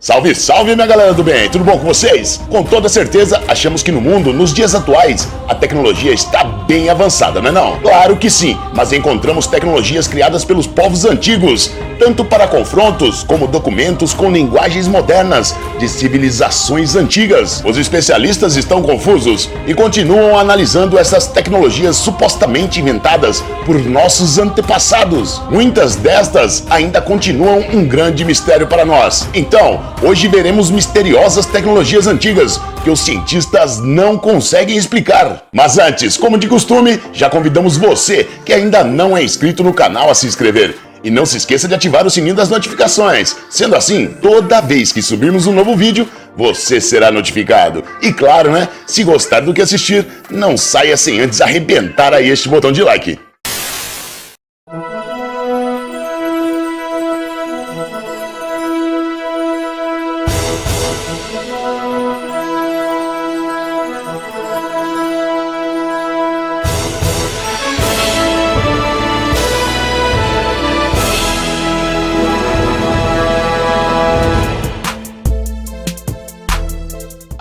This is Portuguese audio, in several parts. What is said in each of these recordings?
Salve, salve minha galera do bem, tudo bom com vocês? Com toda certeza, achamos que no mundo, nos dias atuais, a tecnologia está bem avançada, não é não? Claro que sim, mas encontramos tecnologias criadas pelos povos antigos, tanto para confrontos como documentos com linguagens modernas de civilizações antigas. Os especialistas estão confusos e continuam analisando essas tecnologias supostamente inventadas por nossos antepassados. Muitas destas ainda continuam um grande mistério para nós. Então, hoje veremos misteriosas tecnologias antigas que os cientistas não conseguem explicar. Mas antes, como de costume, já convidamos você que ainda não é inscrito no canal a se inscrever. E não se esqueça de ativar o sininho das notificações. Sendo assim, toda vez que subirmos um novo vídeo, você será notificado. E claro, né? Se gostar do que assistir, não saia sem antes arrebentar aí este botão de like.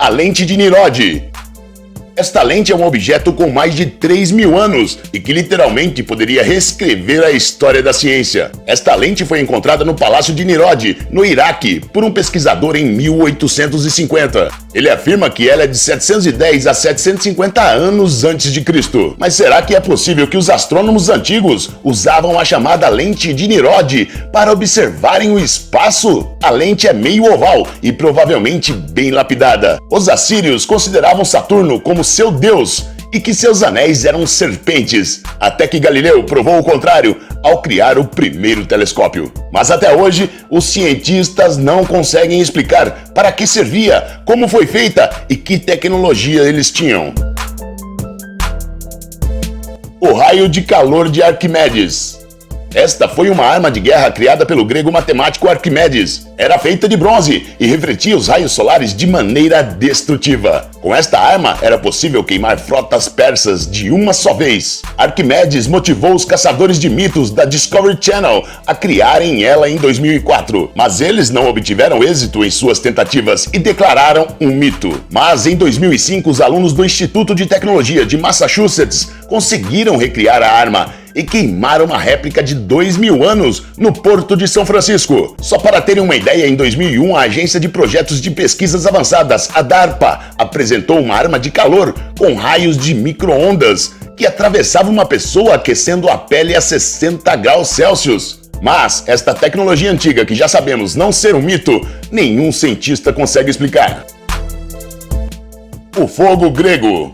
A lente de Nirod. Esta lente é um objeto com mais de 3.000 anos e que literalmente poderia reescrever a história da ciência. Esta lente foi encontrada no Palácio de Nirod, no Iraque, por um pesquisador em 1850. Ele afirma que ela é de 710 a 750 anos antes de Cristo. Mas será que é possível que os astrônomos antigos usavam a chamada lente de Nirod para observarem o espaço? A lente é meio oval e provavelmente bem lapidada. Os assírios consideravam Saturno como seu deus e que seus anéis eram serpentes, até que Galileu provou o contrário ao criar o primeiro telescópio. Mas até hoje, os cientistas não conseguem explicar para que servia, como foi feita e que tecnologia eles tinham. O raio de calor de Arquimedes. Esta foi uma arma de guerra criada pelo grego matemático Arquimedes. Era feita de bronze e refletia os raios solares de maneira destrutiva. Com esta arma, era possível queimar frotas persas de uma só vez. Arquimedes motivou os caçadores de mitos da Discovery Channel a criarem ela em 2004. Mas eles não obtiveram êxito em suas tentativas e declararam um mito. Mas em 2005, os alunos do Instituto de Tecnologia de Massachusetts conseguiram recriar a arma e queimaram uma réplica de 2.000 anos no Porto de São Francisco. Só para terem uma ideia, em 2001, a Agência de Projetos de Pesquisas Avançadas, a DARPA, apresentou uma arma de calor com raios de micro-ondas que atravessava uma pessoa aquecendo a pele a 60 graus Celsius. Mas esta tecnologia antiga, que já sabemos não ser um mito, nenhum cientista consegue explicar. O fogo grego.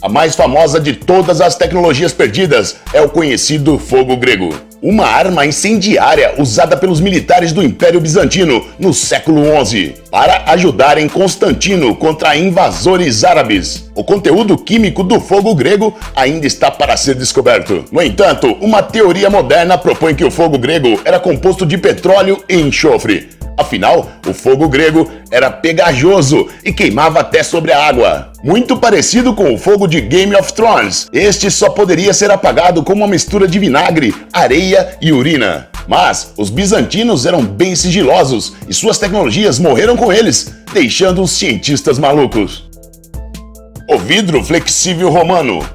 A mais famosa de todas as tecnologias perdidas é o conhecido fogo grego. Uma arma incendiária usada pelos militares do Império Bizantino no século XI para ajudarem Constantino contra invasores árabes. O conteúdo químico do fogo grego ainda está para ser descoberto. No entanto, uma teoria moderna propõe que o fogo grego era composto de petróleo e enxofre. Afinal, o fogo grego era pegajoso e queimava até sobre a água. Muito parecido com o fogo de Game of Thrones, este só poderia ser apagado com uma mistura de vinagre, areia e urina. Mas os bizantinos eram bem sigilosos e suas tecnologias morreram com eles, deixando os cientistas malucos. O vidro flexível romano.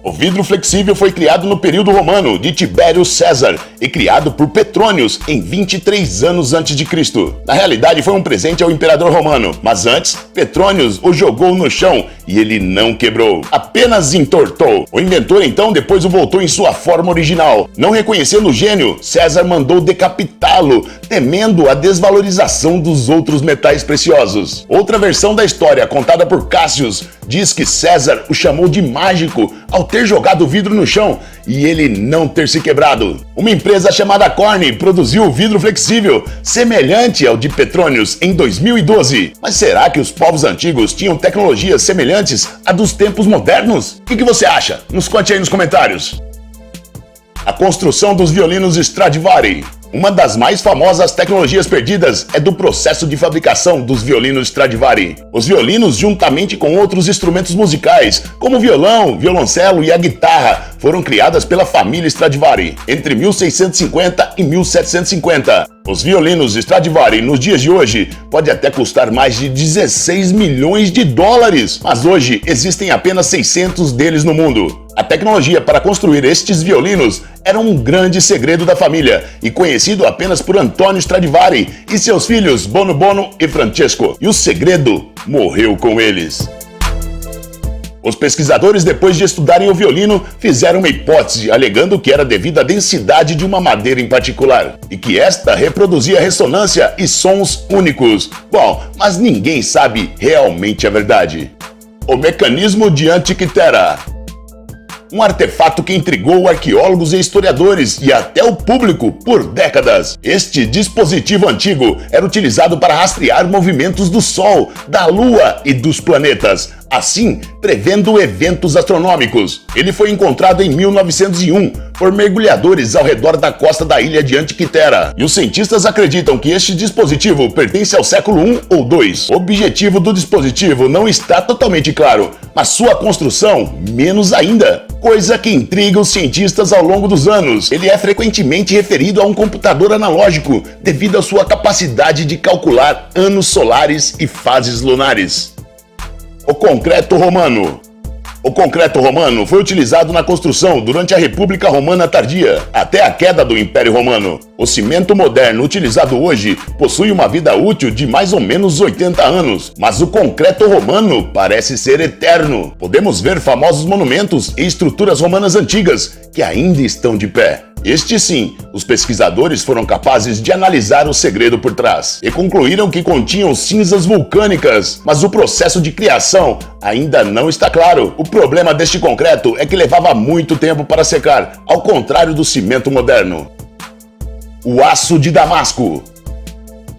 O vidro flexível foi criado no período romano de Tibério César e criado por Petrônios em 23 anos antes de Cristo. Na realidade, foi um presente ao imperador romano, mas antes, Petrônios o jogou no chão e ele não quebrou, apenas entortou. O inventor então depois o voltou em sua forma original. Não reconhecendo o gênio, César mandou decapitá-lo, temendo a desvalorização dos outros metais preciosos. Outra versão da história, contada por Cássius, diz que César o chamou de mágico ao ter jogado o vidro no chão e ele não ter se quebrado. Uma empresa chamada Corning produziu o vidro flexível, semelhante ao de Petrônios, em 2012. Mas será que os povos antigos tinham tecnologias semelhantes à dos tempos modernos? O que você acha? Nos conte aí nos comentários. A construção dos violinos Stradivari. Uma das mais famosas tecnologias perdidas é do processo de fabricação dos violinos Stradivari. Os violinos, juntamente com outros instrumentos musicais, como o violão, violoncelo e a guitarra, foram criadas pela família Stradivari entre 1650 e 1750. Os violinos Stradivari nos dias de hoje pode até custar mais de 16 milhões de dólares, mas hoje existem apenas 600 deles no mundo. A tecnologia para construir estes violinos era um grande segredo da família e conhecido apenas por Antonio Stradivari e seus filhos Bono e Francesco. E o segredo morreu com eles. Os pesquisadores, depois de estudarem o violino, fizeram uma hipótese alegando que era devido à densidade de uma madeira em particular e que esta reproduzia ressonância e sons únicos. Bom, mas ninguém sabe realmente a verdade. O mecanismo de Antikythera. Um artefato que intrigou arqueólogos e historiadores e até o público por décadas. Este dispositivo antigo era utilizado para rastrear movimentos do Sol, da Lua e dos planetas, assim prevendo eventos astronômicos. Ele foi encontrado em 1901 por mergulhadores ao redor da costa da ilha de Antikythera. E os cientistas acreditam que este dispositivo pertence ao século I ou II. O objetivo do dispositivo não está totalmente claro, mas sua construção menos ainda. Coisa que intriga os cientistas ao longo dos anos. Ele é frequentemente referido a um computador analógico devido à sua capacidade de calcular anos solares e fases lunares. O concreto romano. O concreto romano foi utilizado na construção durante a República Romana Tardia, até a queda do Império Romano. O cimento moderno utilizado hoje possui uma vida útil de mais ou menos 80 anos, mas o concreto romano parece ser eterno. Podemos ver famosos monumentos e estruturas romanas antigas que ainda estão de pé. Este sim, os pesquisadores foram capazes de analisar o segredo por trás e concluíram que continham cinzas vulcânicas, mas o processo de criação ainda não está claro. O problema deste concreto é que levava muito tempo para secar, ao contrário do cimento moderno. O aço de Damasco.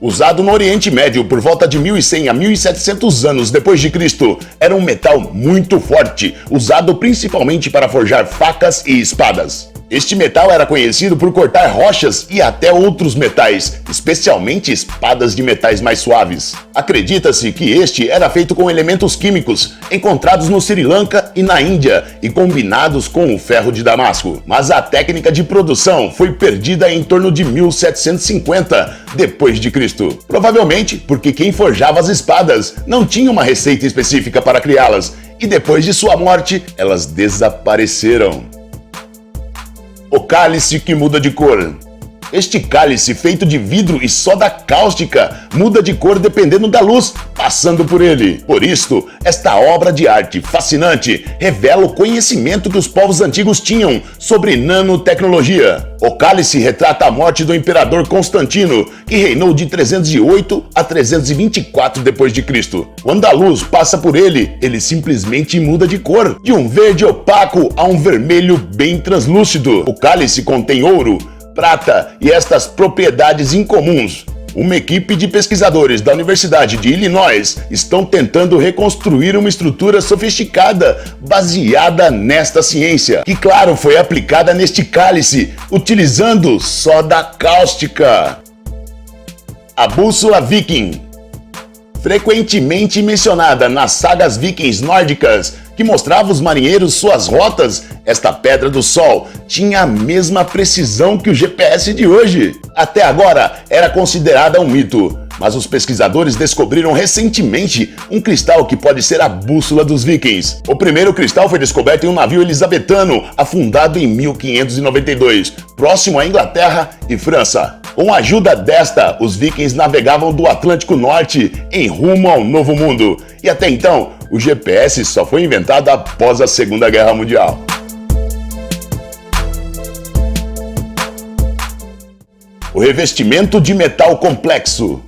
Usado no Oriente Médio por volta de 1100 a 1700 anos depois de Cristo, era um metal muito forte, usado principalmente para forjar facas e espadas. Este metal era conhecido por cortar rochas e até outros metais, especialmente espadas de metais mais suaves. Acredita-se que este era feito com elementos químicos encontrados no Sri Lanka e na Índia e combinados com o ferro de Damasco. Mas a técnica de produção foi perdida em torno de 1750 depois de Cristo. Provavelmente porque quem forjava as espadas não tinha uma receita específica para criá-las e depois de sua morte elas desapareceram. O cálice que muda de cor. Este cálice feito de vidro e soda cáustica muda de cor dependendo da luz passando por ele. Por isto, esta obra de arte fascinante revela o conhecimento que os povos antigos tinham sobre nanotecnologia. O cálice retrata a morte do imperador Constantino, que reinou de 308 a 324 d.C. Quando a luz passa por ele, ele simplesmente muda de cor, de um verde opaco a um vermelho bem translúcido. O cálice contém ouro, prata e estas propriedades incomuns. Uma equipe de pesquisadores da Universidade de Illinois estão tentando reconstruir uma estrutura sofisticada baseada nesta ciência, que claro foi aplicada neste cálice, utilizando soda cáustica. A bússola viking. Frequentemente mencionada nas sagas vikings nórdicas, que mostrava os marinheiros suas rotas, esta pedra do sol tinha a mesma precisão que o GPS de hoje. Até agora era considerada um mito, mas os pesquisadores descobriram recentemente um cristal que pode ser a bússola dos vikings. O primeiro cristal foi descoberto em um navio elizabetano afundado em 1592, próximo à Inglaterra e França. Com a ajuda desta, os vikings navegavam do Atlântico Norte em rumo ao Novo Mundo. E até então, o GPS só foi inventado após a Segunda Guerra Mundial. O revestimento de metal complexo.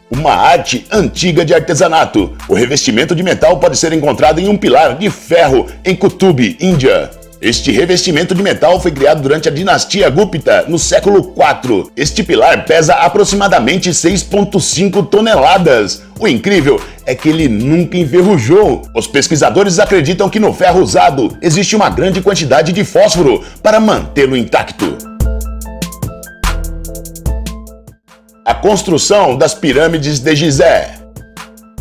Uma arte antiga de artesanato. O revestimento de metal pode ser encontrado em um pilar de ferro em Kutub, Índia. Este revestimento de metal foi criado durante a dinastia Gupta, no século IV. Este pilar pesa aproximadamente 6,5 toneladas. O incrível é que ele nunca enferrujou. Os pesquisadores acreditam que no ferro usado existe uma grande quantidade de fósforo para mantê-lo intacto. A construção das pirâmides de Gizé.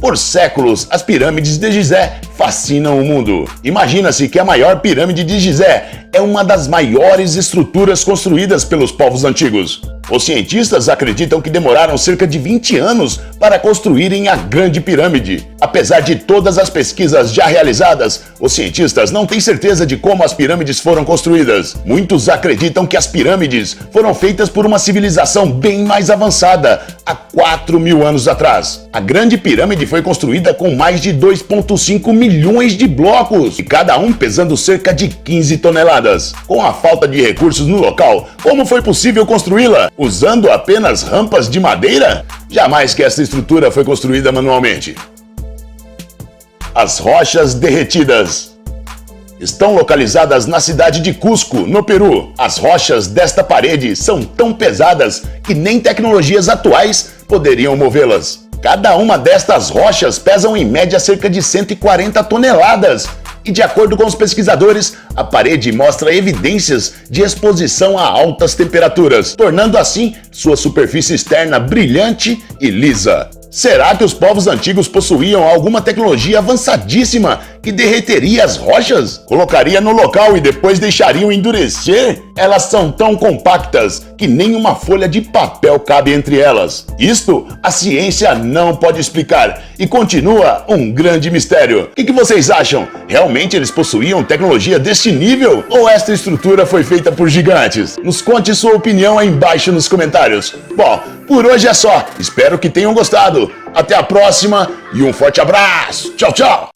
Por séculos, as pirâmides de Gizé fascinam o mundo. Imagina-se que a maior pirâmide de Gizé é uma das maiores estruturas construídas pelos povos antigos. Os cientistas acreditam que demoraram cerca de 20 anos para construírem a Grande Pirâmide. Apesar de todas as pesquisas já realizadas, os cientistas não têm certeza de como as pirâmides foram construídas. Muitos acreditam que as pirâmides foram feitas por uma civilização bem mais avançada, há 4.000 anos atrás. A Grande Pirâmide foi construída com mais de 2,5 milhões de blocos, e cada um pesando cerca de 15 toneladas. Com a falta de recursos no local, como foi possível construí-la? Usando apenas rampas de madeira? Jamais que essa estrutura foi construída manualmente. As rochas derretidas estão localizadas na cidade de Cusco, no Peru. As rochas desta parede são tão pesadas que nem tecnologias atuais poderiam movê-las. Cada uma destas rochas pesam em média cerca de 140 toneladas. E de acordo com os pesquisadores, a parede mostra evidências de exposição a altas temperaturas, tornando assim sua superfície externa brilhante e lisa. Será que os povos antigos possuíam alguma tecnologia avançadíssima que derreteria as rochas? Colocaria no local e depois deixariam endurecer? Elas são tão compactas que nem uma folha de papel cabe entre elas. Isto a ciência não pode explicar e continua um grande mistério. O que vocês acham? Realmente eles possuíam tecnologia deste nível? Ou esta estrutura foi feita por gigantes? Nos conte sua opinião aí embaixo nos comentários. Bom, por hoje é só. Espero que tenham gostado. Até a próxima e um forte abraço. Tchau, tchau.